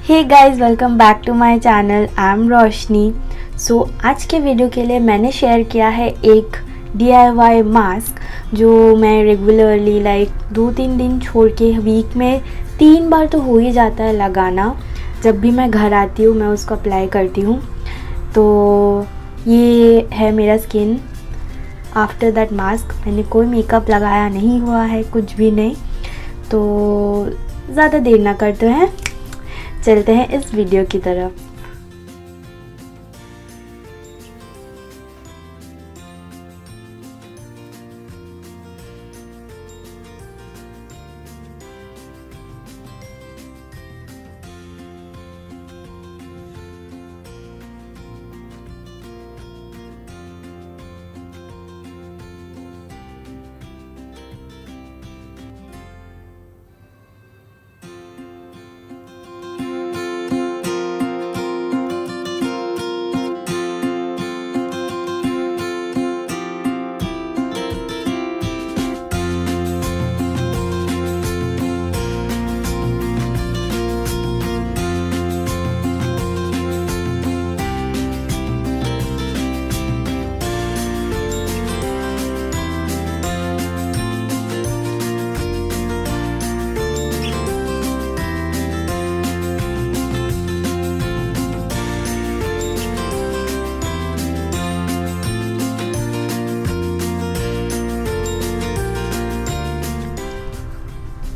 Hey guys, welcome back to my channel. I am Roshni. So आज के video के लिए मैंने शेयर किया है एक DIY मास्क जो मैं रेगुलरली लाइक 2-3 दिन छोड़ के वीक में 3 बार तो हो ही जाता है लगाना। जब भी मैं घर आती हूँ मैं उसको अप्लाई करती हूँ। तो ये है मेरा स्किन आफ्टर दैट मास्क। मैंने कोई मेकअप लगाया नहीं हुआ है, कुछ भी नहीं। तो ज़्यादा देर ना करते हैं, चलते हैं इस वीडियो की तरफ।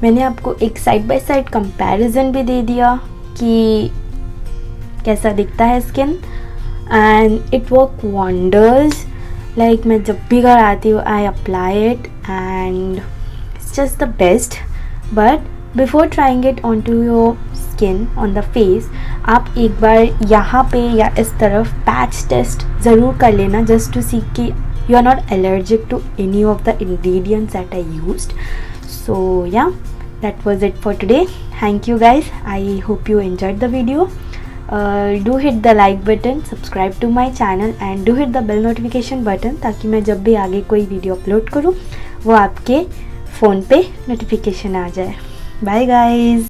मैंने आपको एक साइड बाय साइड कंपैरिजन भी दे दिया कि कैसा दिखता है skin, and it work wonders. Like मैं जब भी घर आती हूँ I apply it and it's just the best. But before trying it on to your skin on the face, आप एक बार यहाँ पे या इस तरफ पैच टेस्ट ज़रूर कर लेना, जस्ट टू सी कि you are not allergic to any of the ingredients that I used. So yeah, that was it for today. Thank you guys. I hope you enjoyed the video. Do hit the like button, subscribe to my channel and do hit the bell notification button ताकि मैं जब भी आगे कोई video upload करूँ वो आपके phone पे नोटिफिकेशन आ जाए। Bye guys.